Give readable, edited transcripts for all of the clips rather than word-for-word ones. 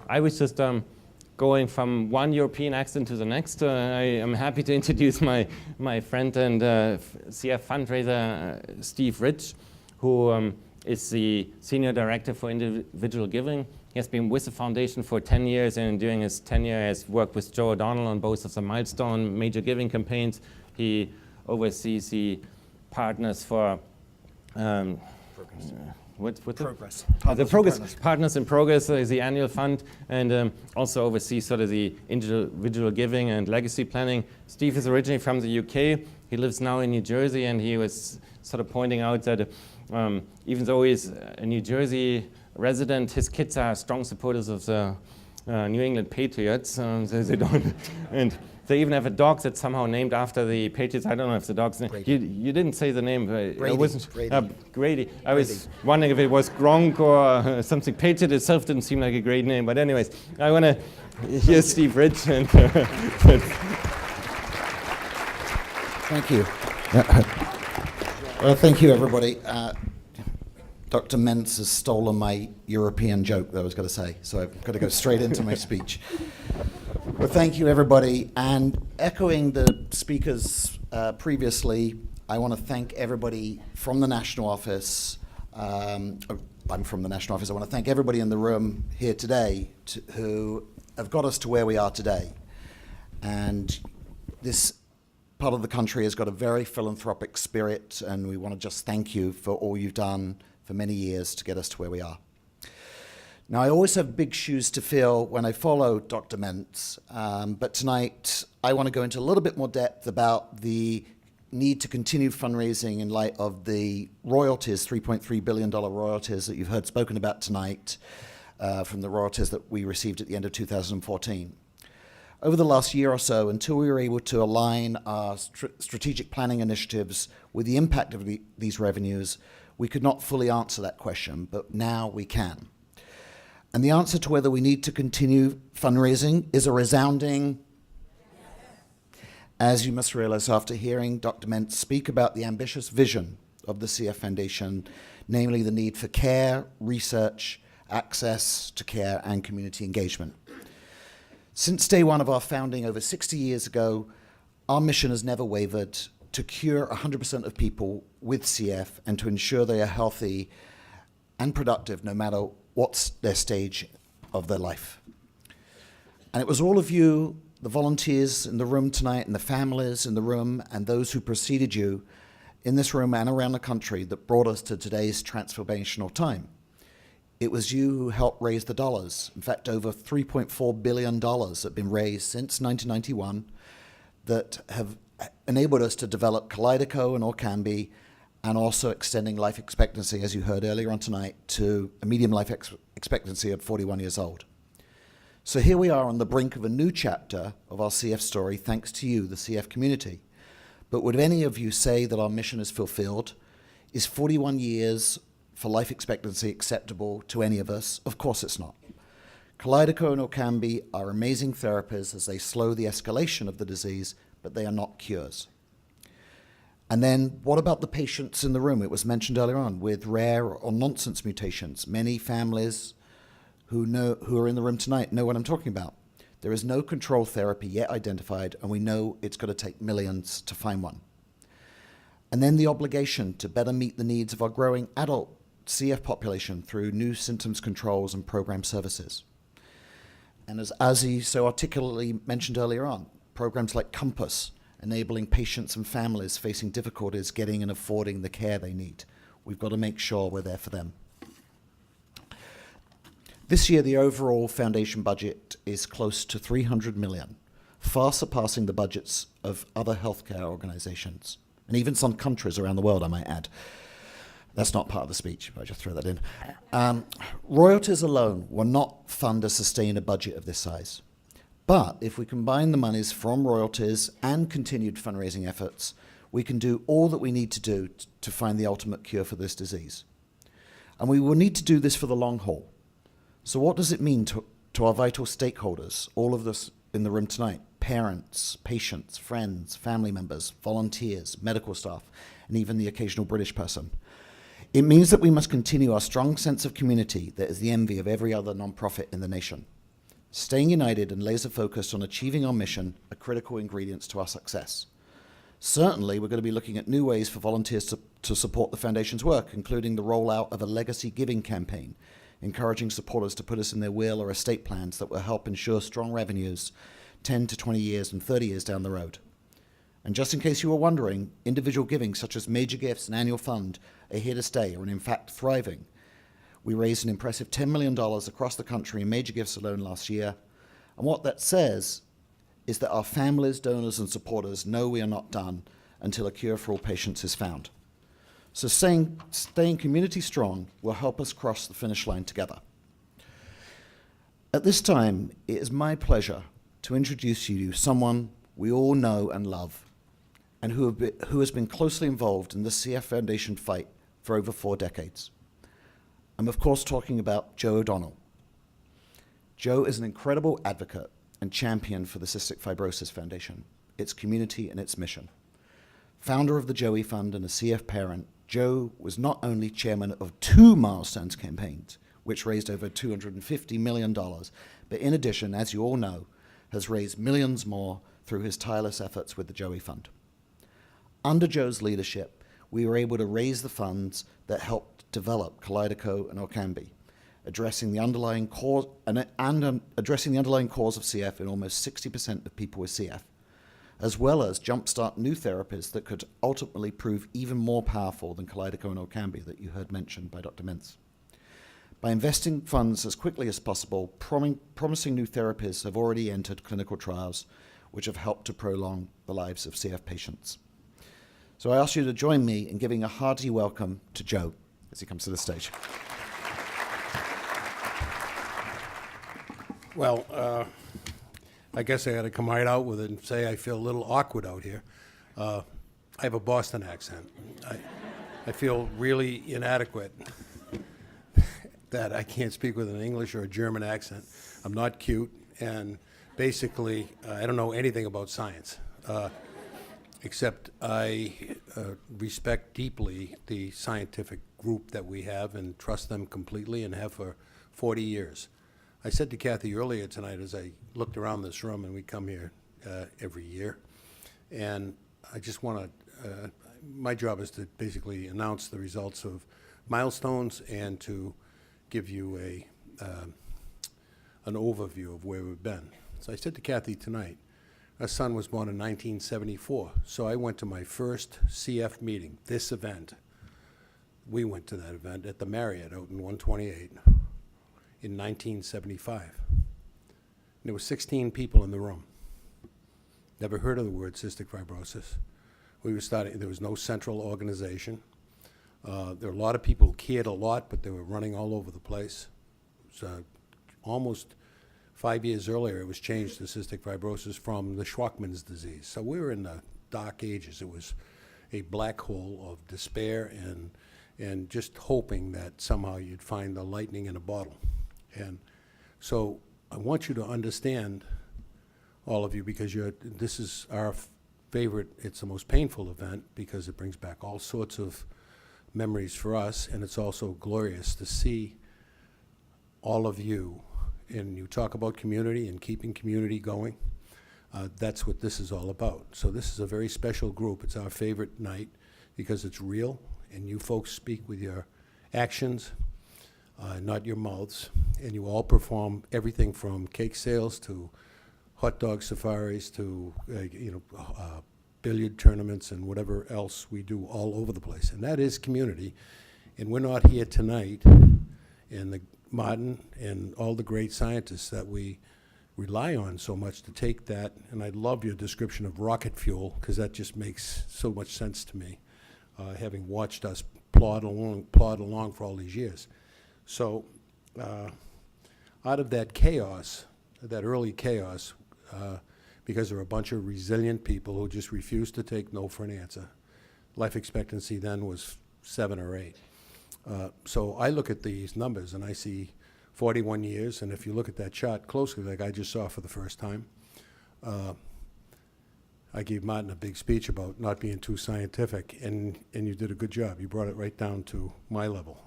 I was just going from one European accent to the next. I am happy to introduce my friend and CF fundraiser, Steve Rich, who is the Senior Director for Individual Giving. He has been with the foundation for 10 years, and during his tenure has worked with Joe O'Donnell on both of the milestone major giving campaigns. He oversees the Partners for Progress. Partners in Progress is the annual fund, and also oversees sort of the individual giving and legacy planning. Steve is originally from the UK. He lives now in New Jersey, and he was sort of pointing out that even though he's a New Jersey resident, his kids are strong supporters of the New England Patriots. They don't, and they even have a dog that's somehow named after the Patriots. I don't know if the dog's name. You didn't say the name. Grady. I was wondering if it was Gronk or something. Patriot itself didn't seem like a great name. But anyways, I want to hear Steve Rich. And Thank you. Well, thank you, everybody. Dr. Mentz has stolen my European joke that I was going to say, so I've got to go straight into my speech. Well, thank you, everybody. And echoing the speakers previously, I want to thank everybody from the National Office. I'm from the National Office. I want to thank everybody in the room here today who have got us to where we are today. And this part of the country has got a very philanthropic spirit, and we want to just thank you for all you've done for many years to get us to where we are. Now, I always have big shoes to fill when I follow Dr. Mentz, but tonight I want to go into a little bit more depth about the need to continue fundraising in light of the royalties, $3.3 billion royalties that you've heard spoken about tonight from the royalties that we received at the end of 2014. Over the last year or so, until we were able to align our strategic planning initiatives with the impact of these revenues, we could not fully answer that question, but now we can. And the answer to whether we need to continue fundraising is a resounding yes. As you must realize after hearing Dr. Mentz speak about the ambitious vision of the CF Foundation, namely the need for care, research, access to care, and community engagement. Since day one of our founding over 60 years ago, our mission has never wavered to cure 100% of people with CF and to ensure they are healthy and productive no matter what's their stage of their life. And it was all of you, the volunteers in the room tonight, and the families in the room, and those who preceded you in this room and around the country that brought us to today's transformational time. It was you who helped raise the dollars. In fact, over $3.4 billion have been raised since 1991 that have enabled us to develop Kaleido and Orkambi, and also extending life expectancy, as you heard earlier on tonight, to a median life expectancy of 41 years old. So here we are on the brink of a new chapter of our CF story, thanks to you, the CF community. But would any of you say that our mission is fulfilled? Is 41 years for life expectancy acceptable to any of us? Of course it's not. Kaleido and Orkambi are amazing therapies as they slow the escalation of the disease, but they are not cures. And then what about the patients in the room? It was mentioned earlier on with rare or nonsense mutations. Many families who are in the room tonight know what I'm talking about. There is no control therapy yet identified, and we know it's going to take millions to find one. And then the obligation to better meet the needs of our growing adult CF population through new symptoms controls and program services. And as Ozzy so articulately mentioned earlier on, programs like Compass, enabling patients and families facing difficulties getting and affording the care they need. We've got to make sure we're there for them. This year, the overall foundation budget is close to $300 million, far surpassing the budgets of other healthcare organizations, and even some countries around the world, I might add. That's not part of the speech, but I just throw that in. Royalties alone will not fund or sustain a budget of this size. But if we combine the monies from royalties and continued fundraising efforts, we can do all that we need to do to find the ultimate cure for this disease. And we will need to do this for the long haul. So what does it mean to our vital stakeholders, all of us in the room tonight, parents, patients, friends, family members, volunteers, medical staff, and even the occasional British person? It means that we must continue our strong sense of community that is the envy of every other nonprofit in the nation. Staying united and laser-focused on achieving our mission are critical ingredients to our success. Certainly, we're going to be looking at new ways for volunteers to support the Foundation's work, including the rollout of a legacy giving campaign, encouraging supporters to put us in their will or estate plans that will help ensure strong revenues 10 to 20 years and 30 years down the road. And just in case you were wondering, individual giving such as major gifts and annual fund are here to stay and in fact thriving. We raised an impressive $10 million across the country in major gifts alone last year. And what that says is that our families, donors, and supporters know we are not done until a cure for all patients is found. So staying community strong will help us cross the finish line together. At this time, it is my pleasure to introduce you to someone we all know and love, and who has been closely involved in the CF Foundation fight for over 4 decades. I'm of course talking about Joe O'Donnell. Joe is an incredible advocate and champion for the Cystic Fibrosis Foundation, its community and its mission. Founder of the Joey Fund and a CF parent, Joe was not only chairman of 2 Milestones campaigns, which raised over $250 million, but in addition, as you all know, has raised millions more through his tireless efforts with the Joey Fund. Under Joe's leadership, we were able to raise the funds that helped develop Kalydeco and Orkambi, addressing the underlying cause addressing the underlying cause of CF in almost 60% of people with CF, as well as jumpstart new therapies that could ultimately prove even more powerful than Kalydeco and Orkambi that you heard mentioned by Dr. Mintz. By investing funds as quickly as possible, promising new therapies have already entered clinical trials, which have helped to prolong the lives of CF patients. So I ask you to join me in giving a hearty welcome to Joe as he comes to the stage. Well, I guess I got to come right out with it and say I feel a little awkward out here. I have a Boston accent. I feel really inadequate that I can't speak with an English or a German accent. I'm not cute, and basically, I don't know anything about science, except I respect deeply the scientific group that we have and trust them completely and have for 40 years. I said to Kathy earlier tonight as I looked around this room, and we come here every year, and I just want to, my job is to basically announce the results of milestones and to give you an overview of where we've been. So I said to Kathy tonight, our son was born in 1974, so I went to my first CF meeting, this event. We went to that event at the Marriott out in 128 in 1975. And there were 16 people in the room. Never heard of the word cystic fibrosis. We were starting, there was no central organization. There were a lot of people who cared a lot, but they were running all over the place. It was almost 5 years earlier, it was changed to cystic fibrosis from the Schwachman's disease. So we were in the dark ages. It was a black hole of despair and just hoping that somehow you'd find the lightning in a bottle. And so I want you to understand, all of you, because this is our favorite, it's the most painful event because it brings back all sorts of memories for us, and it's also glorious to see all of you. And you talk about community and keeping community going. That's what this is all about. So this is a very special group. It's our favorite night because it's real, and you folks speak with your actions, not your mouths, and you all perform everything from cake sales to hot dog safaris to billiard tournaments and whatever else we do all over the place. And that is community. And we're not here tonight in the Martin and all the great scientists that we rely on so much to take that, and I love your description of rocket fuel because that just makes so much sense to me, having watched us plod along for all these years. So out of that chaos, that early chaos, because there were a bunch of resilient people who just refused to take no for an answer, life expectancy then was 7 or 8. So I look at these numbers and I see 41 years, and if you look at that chart closely, like I just saw for the first time, I gave Martin a big speech about not being too scientific, and you did a good job. You brought it right down to my level,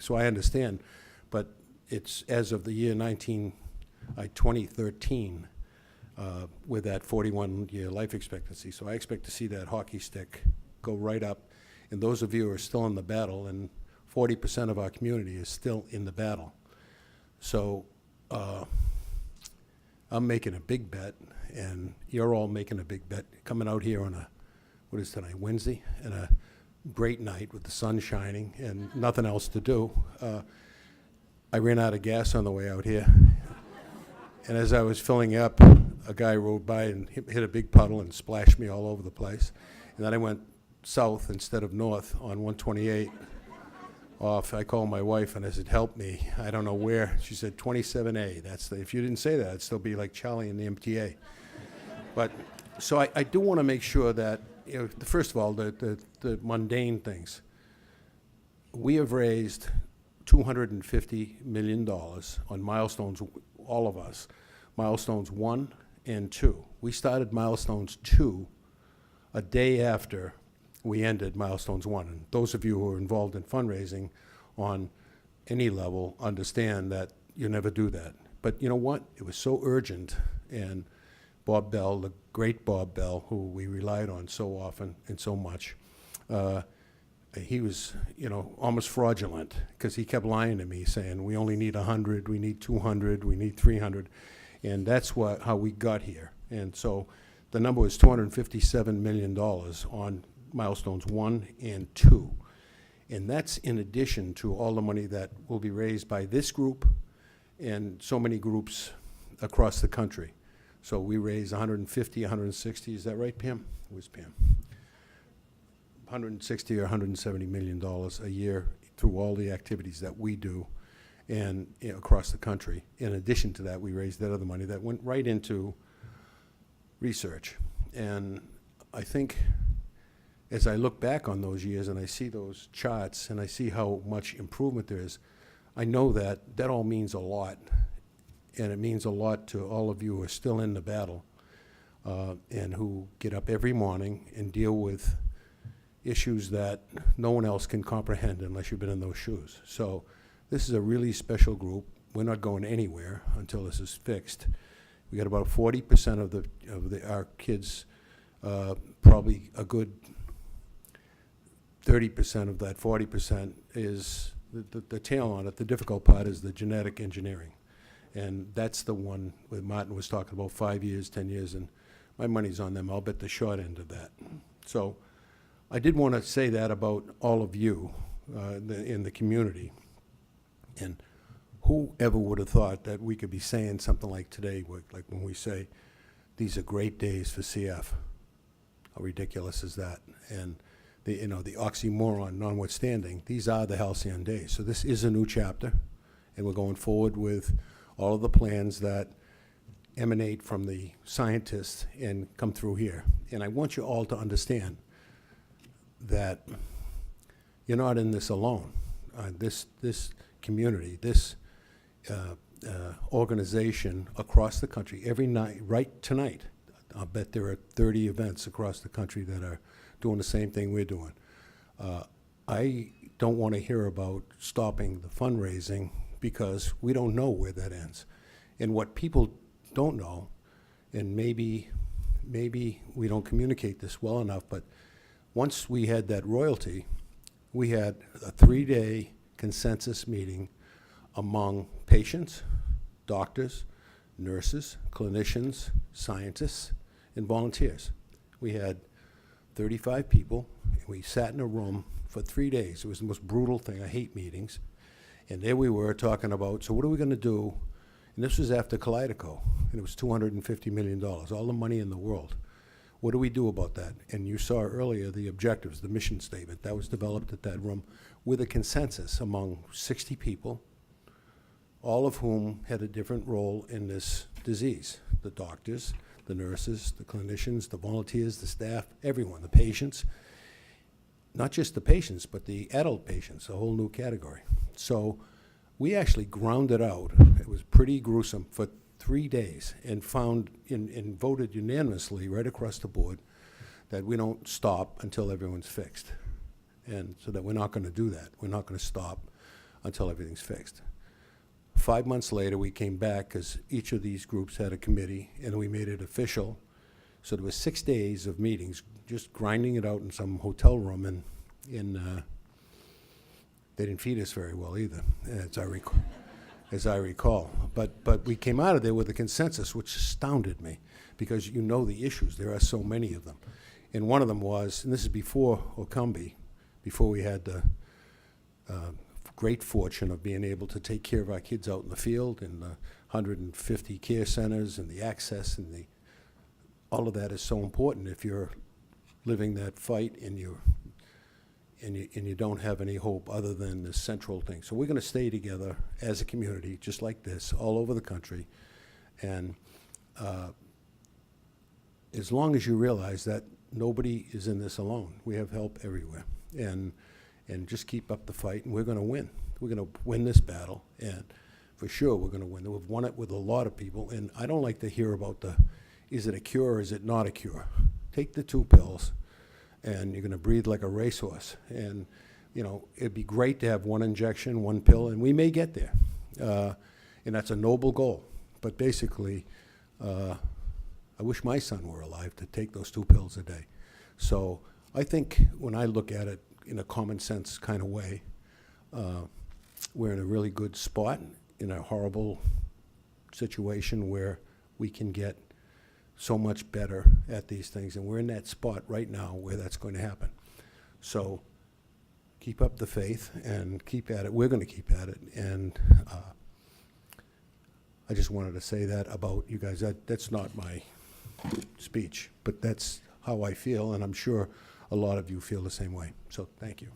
so I understand, but it's as of the year 2013 with that 41-year life expectancy. So I expect to see that hockey stick go right up. And those of you who are still in the battle, and 40% of our community is still in the battle. So I'm making a big bet, and you're all making a big bet, coming out here on a, what is tonight, Wednesday, and a great night with the sun shining and nothing else to do. I ran out of gas on the way out here. And as I was filling up, a guy rode by and hit a big puddle and splashed me all over the place. And then I went south instead of north on 128 off. I called my wife and I said, help me. I don't know where. She said, 27A. That's if you didn't say that, it'd still be like Charlie in the MTA. But so I do want to make sure that, you know, first of all, the mundane things. We have raised $250 million on milestones, all of us, milestones 1 and 2. We started milestones 2 a day after we ended milestones 1. And those of you who are involved in fundraising on any level understand that you never do that. But you know what? It was so urgent, and Bob Bell, the great Bob Bell, who we relied on so often and so much, he was, you know, almost fraudulent, because he kept lying to me, saying we only need 100, we need 200, we need 300, and that's how we got here. And so the number was $257 million on milestones 1 and 2, and that's in addition to all the money that will be raised by this group and so many groups across the country. So we raised 150, 160. Is that right, Pam? Where's Pam? 160 or 170 million dollars a year through all the activities that we do, and you know, across the country. In addition to that, we raised that other money that went right into research. And I think as I look back on those years and I see those charts and I see how much improvement there is, I know that that all means a lot, and it means a lot to all of you who are still in the battle and who get up every morning and deal with issues that no one else can comprehend unless you've been in those shoes. So this is a really special group. We're not going anywhere until this is fixed. We got about 40% of our kids, probably a good 30% of that 40% is the tail on it. The difficult part is the genetic engineering. And that's the one where Martin was talking about 5 years, 10 years, and my money's on them. I'll bet the short end of that. So I did want to say that about all of you in the community. And whoever would have thought that we could be saying something like today, like when we say, these are great days for CF. How ridiculous is that? And the oxymoron notwithstanding, these are the halcyon days. So this is a new chapter, and we're going forward with all of the plans that emanate from the scientists and come through here. And I want you all to understand that you're not in this alone. This community, this organization across the country, every night, right tonight, I'll bet there are 30 events across the country that are doing the same thing we're doing. I don't want to hear about stopping the fundraising, because we don't know where that ends. And what people don't know, and maybe we don't communicate this well enough, but once we had that royalty, we had a 3-day consensus meeting among patients, doctors, nurses, clinicians, scientists, and volunteers. We had 35 people, and we sat in a room for 3 days. It was the most brutal thing. I hate meetings. And there we were talking about, so what are we going to do? And this was after Kaleido, and it was $250 million, all the money in the world. What do we do about that? And you saw earlier the objectives, the mission statement. That was developed at that room with a consensus among 60 people, all of whom had a different role in this disease. The doctors, the nurses, the clinicians, the volunteers, the staff, everyone, the patients. Not just the patients, but the adult patients, a whole new category. So we actually ground it out. It was pretty gruesome for 3 days, and found and voted unanimously right across the board that we don't stop until everyone's fixed. And so that we're not going to do that. We're not going to stop until everything's fixed. 5 months later, we came back because each of these groups had a committee, and we made it official. So there was 6 days of meetings, just grinding it out in some hotel room, and they didn't feed us very well either, as I recall. But we came out of there with a consensus, which astounded me, because you know the issues. There are so many of them. And one of them was, and this is before Okumbi, before we had the great fortune of being able to take care of our kids out in the field, and the 150 care centers, and the access, and all of that is so important if you're living that fight and you don't have any hope other than the central thing. So we're going to stay together as a community, just like this, all over the country. And as long as you realize that nobody is in this alone, we have help everywhere. And just keep up the fight, and we're going to win. We're going to win this battle, and for sure we're going to win. We've won it with a lot of people, and I don't like to hear about is it a cure or is it not a cure? Take the 2 pills, and you're going to breathe like a racehorse. And, you know, it'd be great to have 1 injection, 1 pill, and we may get there. And that's a noble goal. But basically, I wish my son were alive to take those 2 pills a day. So I think when I look at it in a common sense kind of way, we're in a really good spot in a horrible situation where we can get so much better at these things, and we're in that spot right now where that's going to happen. So keep up the faith and keep at it. We're going to keep at it, and I just wanted to say that about you guys. That's not my speech, but that's how I feel, and I'm sure a lot of you feel the same way. So thank you.